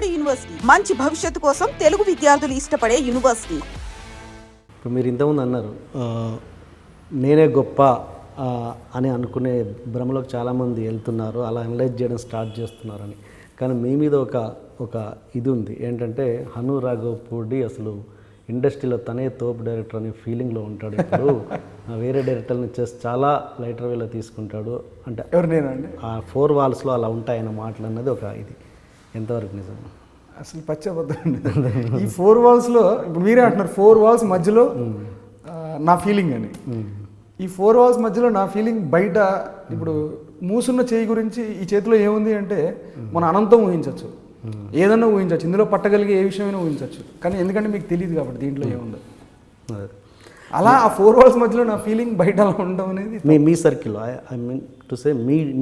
నాడు యూనివర్సిటీ మంచి భవిష్యత్తు కోసం తెలుగు విద్యార్థులు ఇష్టపడే యూనివర్సిటీ. ఇప్పుడు మీరు ఇంతకుముందు అన్నారు నేనే గొప్ప అని అనుకునే భ్రమలోకి చాలామంది వెళ్తున్నారు, అలా అనలైజ్ చేయడం స్టార్ట్ చేస్తున్నారని. కానీ మీ మీద ఒక ఇది ఉంది ఏంటంటే హను రాఘవపూడి అసలు ఇండస్ట్రీలో తనే తోపు డైరెక్టర్ అనే ఫీలింగ్లో ఉంటాడు. ఇప్పుడు వేరే డైరెక్టర్ని చేసి చాలా లైటర్ వేలో తీసుకుంటాడు. అంటే ఎవరు నేనండి ఆ 4 వాల్స్లో అలా ఉంటాయన్న మాటలు అన్నది ఒక ఇది ఎంతవరకు నిజం? అసలు పచ్చబద్ధం. ఈ 4 వాల్స్లో ఇప్పుడు మీరే అంటున్నారు 4 వాల్స్ మధ్యలో నా ఫీలింగ్ అని. ఈ 4 వాల్స్ మధ్యలో నా ఫీలింగ్ బయట ఇప్పుడు మూసున్న చేయి గురించి ఈ చేతిలో ఏముంది అంటే మనం అనంతం ఊహించవచ్చు, ఏదన్నా ఊహించవచ్చు, ఇందులో పట్టగలిగే ఏ విషయమైనా ఊహించవచ్చు. కానీ ఎందుకంటే మీకు తెలియదు కాబట్టి దీంట్లో ఏముందో. అలా ఆ 4 వాల్స్ మధ్యలో నా ఫీలింగ్ బయట అలా ఉండడం అనేది మీ సర్కిల్లో ఐ మీన్ టు సే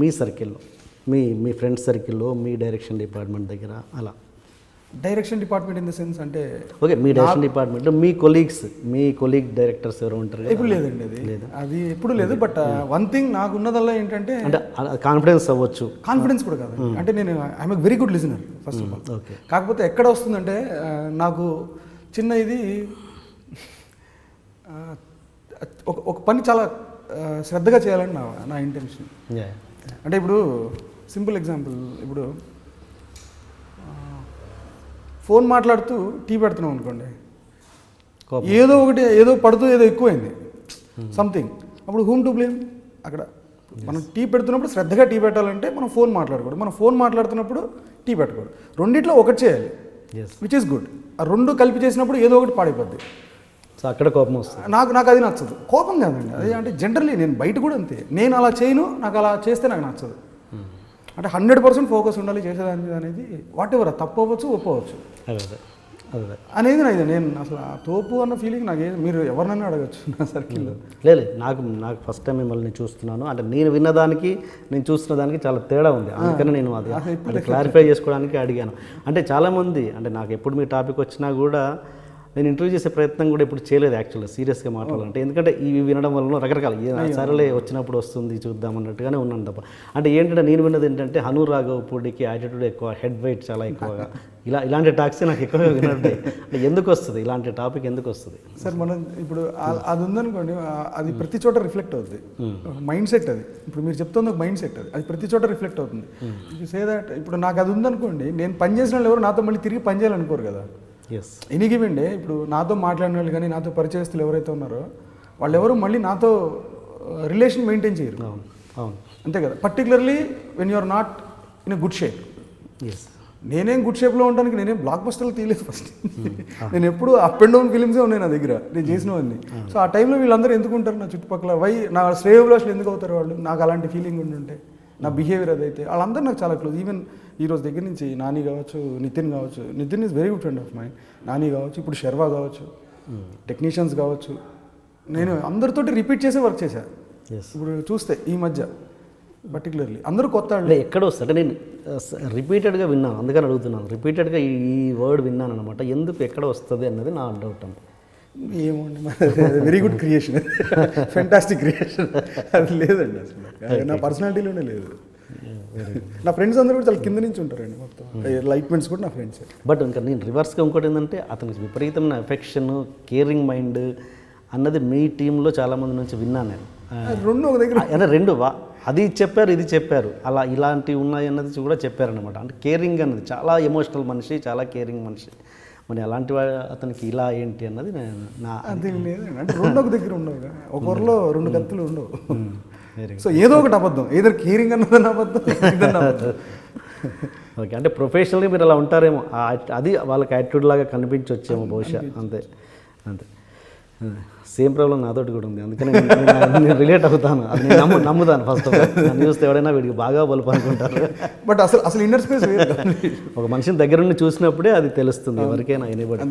మీ సర్కిల్లో మీ ఫ్రెండ్స్ సర్కిల్లో మీ డైరెక్షన్ డిపార్ట్మెంట్ దగ్గర అలా direction department in the sense అంటే ఓకే మీ డైరెక్షన్ డిపార్ట్మెంట్లో మీ కొలీగ్ డైరెక్టర్స్ ఎవరు ఉంటారు? ఇప్పుడు లేదండి, అది ఎప్పుడు లేదు. బట్ వన్ థింగ్ నాకు ఉన్నదల్లా ఏంటంటే అంటే కాన్ఫిడెన్స్ అవ్వచ్చు, కాన్ఫిడెన్స్ కూడా కాదు. అంటే నేను I'm very good listener first of all. Okay, కాకపోతే ఎక్కడ వస్తుందంటే నాకు చిన్న ఇది ఒక పని చాలా శ్రద్ధగా చేయాలని నా ఇంటెన్షన్. అంటే ఇప్పుడు సింపుల్ ఎగ్జాంపుల్, ఇప్పుడు ఫోన్ మాట్లాడుతూ టీ పెడుతున్నాం అనుకోండి, ఏదో పడుతూ ఏదో ఎక్కువైంది సంథింగ్, అప్పుడు హూమ్ టు బ్లేమ్? అక్కడ మనం టీ పెడుతున్నప్పుడు శ్రద్ధగా టీ పెట్టాలంటే మనం ఫోన్ మాట్లాడకూడదు, మనం ఫోన్ మాట్లాడుతున్నప్పుడు టీ పెట్టకూడదు. రెండిట్లో ఒకటి చేయాలి, విచ్ ఈస్ గుడ్. ఆ 2 కలిపి చేసినప్పుడు ఏదో ఒకటి పాడైపోద్ది. సో అక్కడ కోపం వస్తుంది. నాకు అది నచ్చదు. కోపం కాదండి, అది అంటే జనరల్లీ నేను బయట కూడా అంతే. నేను అలా చేయను, నాకు అలా చేస్తే నాకు నచ్చదు. అంటే 100% ఫోకస్ ఉండాలి చేసేదాని మీద అనేది. వాట్ ఎవర్ తప్పు అవ్వచ్చు ఒప్పవచ్చు అనేది నాది. నేను అసలు ఆ తోపు అన్న ఫీలింగ్ నాకు మీరు ఎవరినైనా అడగచ్చు నా సర్కిల్లో. లేదు నాకు ఫస్ట్ టైం మిమ్మల్ని చూస్తున్నాను, అంటే నేను విన్నదానికి నేను చూస్తున్న దానికి చాలా తేడా ఉంది. అందుకని నేను అది క్లారిఫై చేసుకోవడానికి అడిగాను. అంటే చాలామంది అంటే నాకు ఎప్పుడు మీ టాపిక్ వచ్చినా కూడా నేను ఇంటర్వ్యూ చేసే ప్రయత్నం కూడా ఎప్పుడు చేయలేదు యాక్చువల్గా, సీరియస్గా మాట్లాడాలంటే. ఎందుకంటే ఇవి వినడం వల్ల రకరకాల సరేలే వచ్చినప్పుడు వస్తుంది చూద్దాం అన్నట్టుగానే ఉన్నాను తప్ప. అంటే ఏంటంటే నేను విన్నది ఏంటంటే హను రాఘవపూడికి యాటిట్యూడ్ ఎక్కువ, హెడ్ వెయిట్ చాలా ఎక్కువగా, ఇలాంటి టాక్సే నాకు ఎక్కువగా వినట్టే. అంటే ఎందుకు వస్తుంది ఇలాంటి టాపిక్, ఎందుకు వస్తుంది సార్? మనం ఇప్పుడు అది ఉందనుకోండి, అది ప్రతి చోట రిఫ్లెక్ట్ అవుతుంది. మైండ్ సెట్ అది. ఇప్పుడు మీరు చెప్తుంది ఒక మైండ్ సెట్, అది ప్రతి చోట రిఫ్లెక్ట్ అవుతుంది. సే దట్ ఇప్పుడు నాకు అది ఉందనుకోండి, నేను పని చేసిన వాళ్ళు ఎవరు నాతో మళ్ళీ తిరిగి పని చేయాలనుకోరు కదా. ఎనీ గివెన్ డే ఇప్పుడు నాతో మాట్లాడిన వాళ్ళు కానీ నాతో పరిచయస్తులు ఎవరైతే ఉన్నారో వాళ్ళు ఎవరు మళ్ళీ నాతో రిలేషన్ మెయింటైన్ చేయరు. అంతే కదా. Particularly when you are not in a good shape. నేనేం గుడ్ షేప్లో ఉండడానికి నేనేం బ్లాక్ బస్టర్లు తీయలేదు ఫస్ట్. నేను ఎప్పుడు అప్ అండ్ డౌన్ ఫిలిమ్సే ఉన్నాయి నా దగ్గర, నేను చేసినవన్నీ. సో ఆ టైంలో వీళ్ళందరూ ఎందుకు ఉంటారు నా చుట్టుపక్కల? నా శ్రేయోభిలాషులు ఎందుకు అవుతారు వాళ్ళు? నాకు అలాంటి ఫీలింగ్ ఉండుంటే, నా బిహేవియర్ అదైతే వాళ్ళందరూ నాకు చాలా క్లోజ్. ఈవెన్ ఈ రోజు దగ్గర నుంచి నాని కావచ్చు, నితిన్ కావచ్చు, Nitin is very good friend of mind, Nani కావచ్చు, ఇప్పుడు శర్వా కావచ్చు, టెక్నీషియన్స్ కావచ్చు, నేను అందరితోటి రిపీట్ చేసే వర్క్ చేశాను. ఇప్పుడు చూస్తే ఈ మధ్య పర్టికులర్లీ అందరూ కొత్త వాళ్ళు. ఎక్కడ వస్తే నేను రిపీటెడ్గా విన్నాను, అందుకని అడుగుతున్నాను. రిపీటెడ్గా ఈ వర్డ్ విన్నాను అనమాట. ఎందుకు ఎక్కడ వస్తుంది అన్నది నా డౌట్ అండి. ఏమోండి, very good creation, fantastic creation. అది లేదండి అసలు నా పర్సనాలిటీలోనే లేదు. నా ఫ్రెండ్స్ అందరూ కూడా చాలా కింద నుంచి ఉంటారండి మొత్తం. లైట్మెంట్స్ కూడా నా ఫ్రెండ్స్. బట్ ఇంకా నేను రివర్స్గా ఇంకోటి ఏంటంటే అతనికి విపరీతమైన ఎఫెక్షన్, కేరింగ్ మైండ్ అన్నది మీ టీంలో చాలామంది నుంచి విన్నాను నేను. 2 ఒక దగ్గర అంటే 2 అది చెప్పారు, ఇది చెప్పారు, అలా ఇలాంటివి ఉన్నాయి అన్నది కూడా చెప్పారనమాట. అంటే కేరింగ్ అన్నది చాలా ఎమోషనల్ మనిషి, చాలా కేరింగ్ మనిషి. మరి అలాంటి అతనికి ఇలా ఏంటి అన్నది నా అది లేదండి. అంటే 2 ఒక దగ్గర ఉండవు, ఒకరిలో 2 కత్తులు ఉండవు. సో ఏదో ఒకటి అబద్ధం, ఏదో కేరింగ్ అన్నదని అబద్ధం, ఇదన్న అబద్ధం. ఓకే, అంటే ప్రొఫెషనల్గా మీరు అలా ఉంటారేమో, అది వాళ్ళకి యాటిట్యూడ్ లాగా కనిపించవచ్చేమో బహుశా. అంతే. సేమ్ ప్రాబ్లం నాతోటి కూడా ఉంది, అందుకని నేను రిలేట్ అవుతాను. అది నేను నమ్ముతాను. ఫస్ట్ ఆఫ్ ఆల్ నన్ను చూస్తే ఎవడైనా వీడికి బాగా బలుపు అనుకుంటారు. బట్ అసలు ఇన్నర్ స్పేస్ ఒక మనిషిని దగ్గర నుండి చూసినప్పుడే అది తెలుస్తుంది ఎవరికైనా, ఎనీబడి.